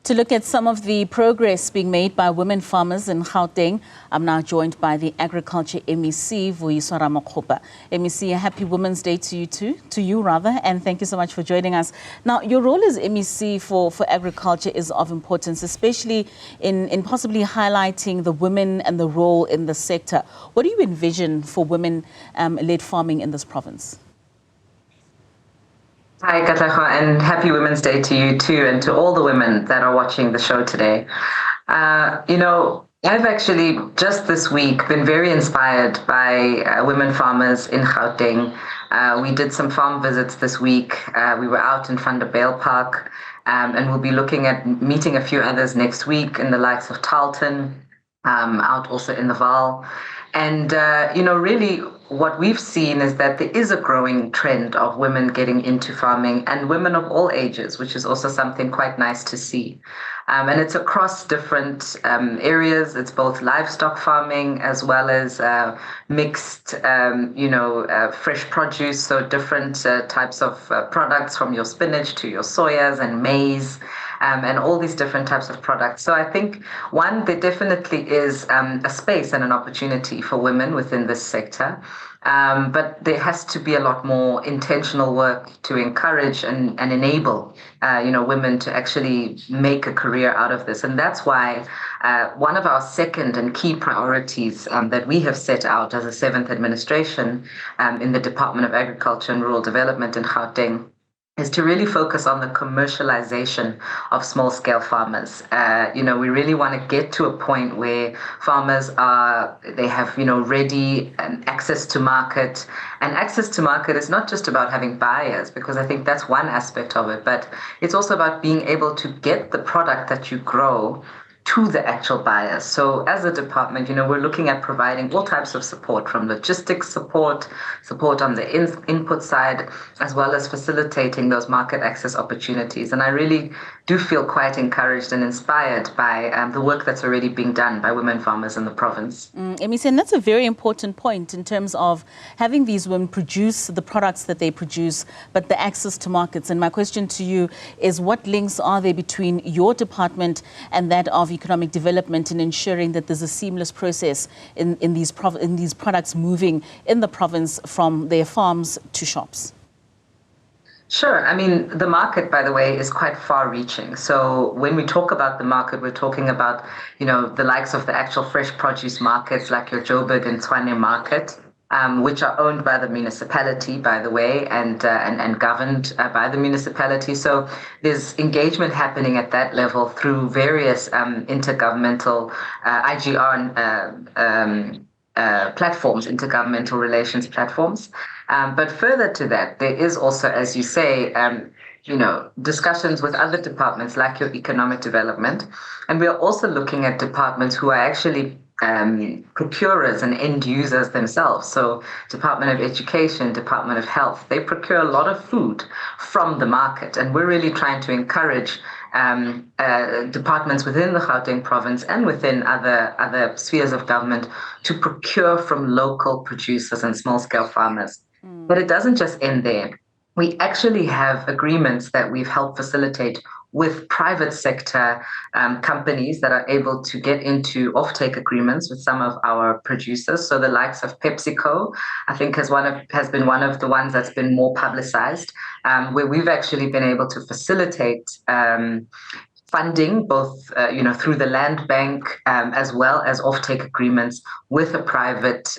To look at some of the progress being made by women farmers in Gauteng, I'm now joined by the Agriculture MEC, Vuyiswa Ramokgopa. MEC, a happy Women's Day to you too, and thank you so much for joining us. Now, your role as MEC for agriculture is of importance, especially in possibly highlighting the women and the role in the sector. What do you envision for women-led farming in this province? Hi, Gauteng, and happy Women's Day to you too, and to all the women that are watching the show today. I've actually just this week been very inspired by women farmers in Gauteng. We did some farm visits this week. We were out in Van der Bijl Park, and we'll be looking at meeting a few others next week in the likes of Tarleton, out also in the Vaal. And, really what we've seen is that there is a growing trend of women getting into farming, and women of all ages, which is also something quite nice to see. And it's across different areas. It's both livestock farming as well as mixed, fresh produce, so different types of products, from your spinach to your soyas and maize. And all these different types of products. So I think, one, there definitely is a space and an opportunity for women within this sector. But there has to be a lot more intentional work to encourage and enable, women to actually make a career out of this. And that's why one of our second and key priorities that we have set out as a seventh administration in the Department of Agriculture and Rural Development in Gauteng is to really focus on the commercialization of small-scale farmers. We really want to get to a point where farmers have ready access to market. And access to market is not just about having buyers, because I think that's one aspect of it, but it's also about being able to get the product that you grow to the actual buyers. So as a department, we're looking at providing all types of support, from logistics support on the input side, as well as facilitating those market access opportunities. And I really do feel quite encouraged and inspired by the work that's already being done by women farmers in the province. Emi, and that's a very important point in terms of having these women produce the products that they produce, but the access to markets. And my question to you is, what links are there between your department and that of economic development in ensuring that there's a seamless process in these products moving in the province from their farms to shops? Sure. I mean, the market, by the way, is quite far-reaching. So when we talk about the market, we're talking about, the likes of the actual fresh produce markets like your Joburg and Tshwane market, which are owned by the municipality, by the way, and governed by the municipality. So there's engagement happening at that level through various intergovernmental IGR platforms, intergovernmental relations platforms. But further to that, there is also, as you say, discussions with other departments like your economic development. And we are also looking at departments who are actually procurers and end users themselves. So Department of Education, Department of Health, they procure a lot of food from the market. And we're really trying to encourage departments within the Gauteng province and within other spheres of government to procure from local producers and small-scale farmers. But it doesn't just end there. We actually have agreements that we've helped facilitate with private sector companies that are able to get into offtake agreements with some of our producers. So the likes of PepsiCo, I think, has been one of the ones that's been more publicized, where we've actually been able to facilitate funding, both through the land bank, as well as offtake agreements with a private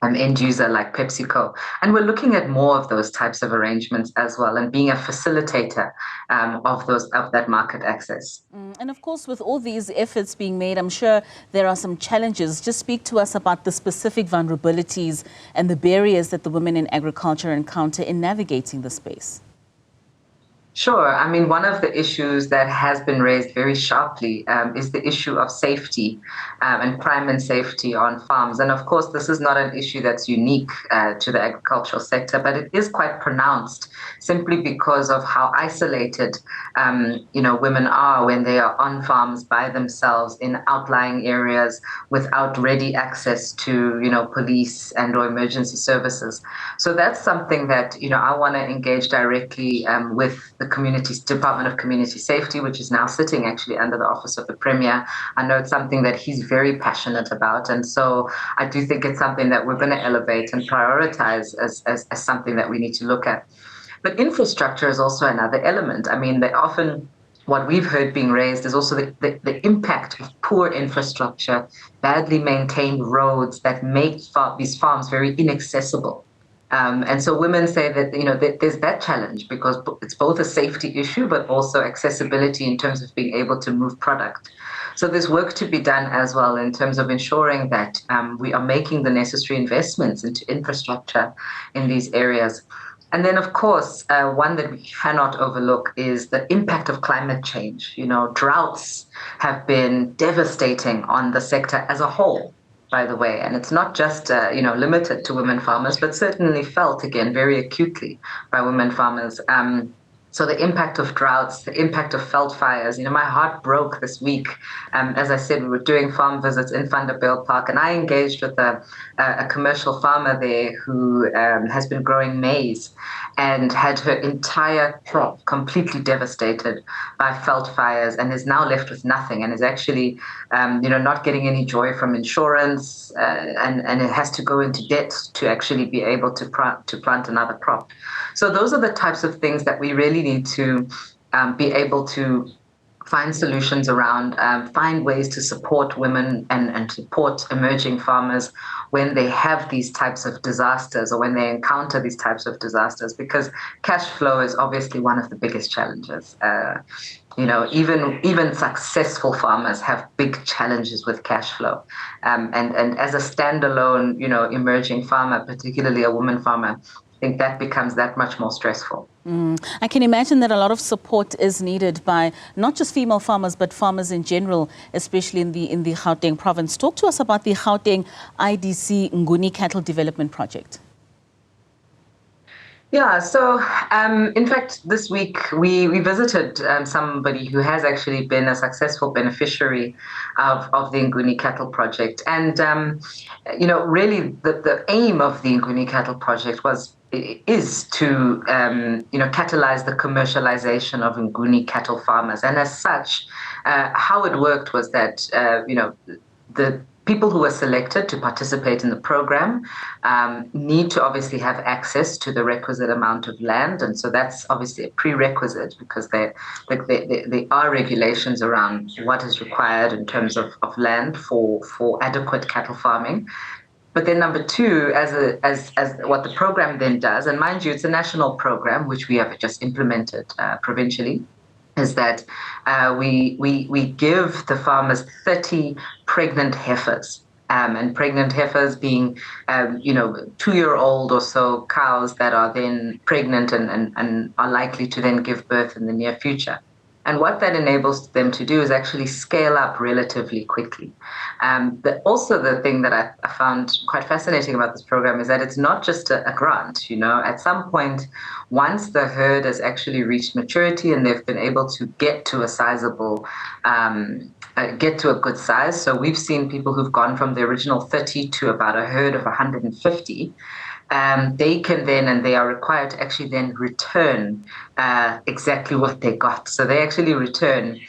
end user like PepsiCo. And we're looking at more of those types of arrangements as well, and being a facilitator of that market access. And of course, with all these efforts being made, I'm sure there are some challenges. Just speak to us about the specific vulnerabilities and the barriers that the women in agriculture encounter in navigating the space. Sure. I mean, one of the issues that has been raised very sharply is the issue of safety and crime and safety on farms. And of course, this is not an issue that's unique to the agricultural sector, but it is quite pronounced simply because of how isolated, women are when they are on farms by themselves in outlying areas without ready access to, police and or emergency services. So that's something that, I want to engage directly with the the Department of Community Safety, which is now sitting actually under the Office of the Premier. I know it's something that he's very passionate about. And so I do think it's something that we're going to elevate and prioritize as something that we need to look at. But infrastructure is also another element. I mean, what we've heard being raised is also the impact of poor infrastructure, badly maintained roads that make these farms very inaccessible. And so women say that, there's that challenge because it's both a safety issue, but also accessibility in terms of being able to move product. So there's work to be done as well in terms of ensuring that we are making the necessary investments into infrastructure in these areas. And then, of course, one that we cannot overlook is the impact of climate change. Droughts have been devastating on the sector as a whole, by the way. And it's not just, limited to women farmers, but certainly felt, again, very acutely by women farmers. So the impact of droughts, the impact of veld fires, my heart broke this week. As I said, we were doing farm visits in Vanderbijl Park, and I engaged with a commercial farmer there who has been growing maize and had her entire crop completely devastated by veld fires and is now left with nothing and is actually, not getting any joy from insurance and it has to go into debt to actually be able to plant another crop. So those are the types of things that we really need to be able to find solutions around, find ways to support women and support emerging farmers when they have these types of disasters or when they encounter these types of disasters, because cash flow is obviously one of the biggest challenges. Even successful farmers have big challenges with cash flow. And as a standalone, emerging farmer, particularly a woman farmer, I think that becomes that much more stressful. I can imagine that a lot of support is needed by not just female farmers, but farmers in general, especially in the Gauteng province. Talk to us about the Gauteng IDC Nguni Cattle Development Project. Yeah, so in fact, this week we visited somebody who has actually been a successful beneficiary of the Nguni Cattle Project. And, really the aim of the Nguni Cattle Project is to, catalyze the commercialization of Nguni cattle farmers. And as such, how it worked was that, the people who were selected to participate in the program need to obviously have access to the requisite amount of land. And so that's obviously a prerequisite because there are regulations around what is required in terms of land for adequate cattle farming. But then number two, as what the program then does, and mind you, it's a national program, which we have just implemented provincially, is that we give the farmers 30 pregnant heifers, and pregnant heifers being, 2-year-old or so cows that are then pregnant and are likely to then give birth in the near future. And what that enables them to do is actually scale up relatively quickly. But also the thing that I found quite fascinating about this program is that it's not just a grant. At some point, once the herd has actually reached maturity and they've been able to get to a sizable, get to a good size. So we've seen people who've gone from the original 30 to about a herd of 150. They can then, and they are required to actually then return exactly what they got. So they actually return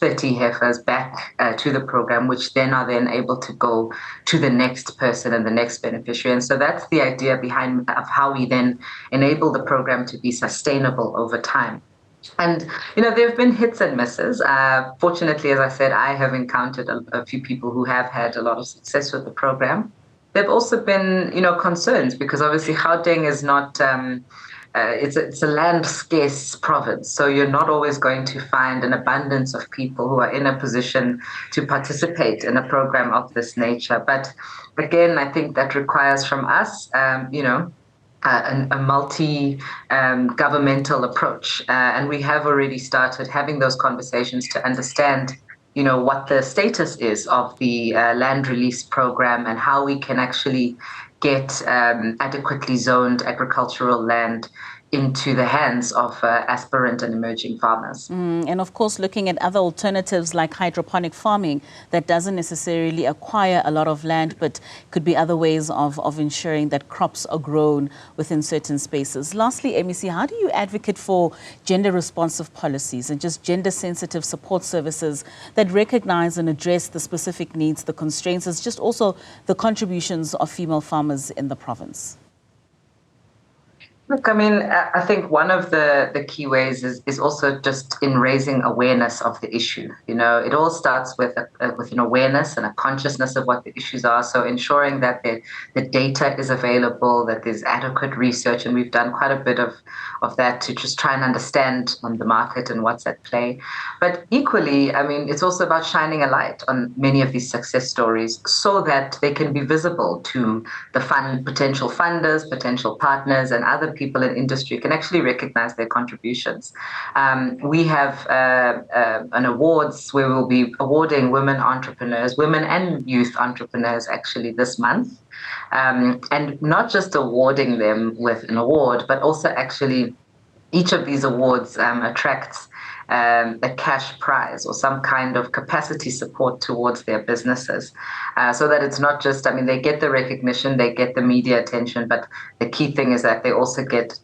30 heifers back to the program, which then are then able to go to the next person and the next beneficiary. And so that's the idea behind of how we then enable the program to be sustainable over time. And, there have been hits and misses. Fortunately, as I said, I have encountered a few people who have had a lot of success with the program. There have also been, concerns because obviously Gauteng is not, it's a land scarce province. So you're not always going to find an abundance of people who are in a position to participate in a program of this nature. But again, I think that requires from us, a multi-governmental approach. And we have already started having those conversations to understand what the status is of the land release program and how we can actually get adequately zoned agricultural land into the hands of aspirant and emerging farmers. And of course, looking at other alternatives like hydroponic farming that doesn't necessarily acquire a lot of land, but could be other ways of ensuring that crops are grown within certain spaces. Lastly, MEC, how do you advocate for gender-responsive policies and just gender-sensitive support services that recognize and address the specific needs, the constraints, as just also the contributions of female farmers in the province? Look, I mean, I think one of the key ways is also just in raising awareness of the issue. You know, it all starts with an awareness and a consciousness of what the issues are. So ensuring that the data is available, that there's adequate research, and we've done quite a bit of that to just try and understand the market and what's at play. But equally, I mean, it's also about shining a light on many of these success stories so that they can be visible to the potential funders, potential partners, and other people in industry can actually recognize their contributions. We have an awards where we'll be awarding women entrepreneurs, women and youth entrepreneurs actually this month. And not just awarding them with an award, but also actually each of these awards attracts a cash prize or some kind of capacity support towards their businesses, so that it's not just, I mean, they get the recognition, they get the media attention, but the key thing is that they also get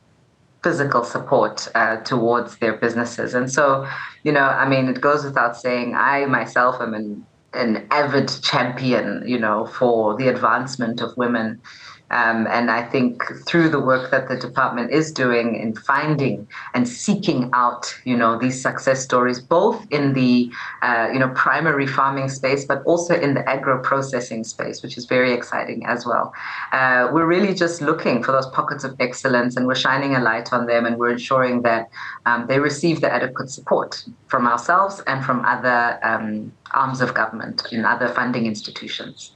physical support towards their businesses. And so, you know, I mean, it goes without saying, I myself am an avid champion, you know, for the advancement of women. And I think through the work that the department is doing in finding and seeking out, you know, these success stories, both in the, primary farming space, but also in the agro-processing space, which is very exciting as well. We're really just looking for those pockets of excellence, and we're shining a light on them, and we're ensuring that they receive the adequate support from ourselves and from other arms of government and other funding institutions.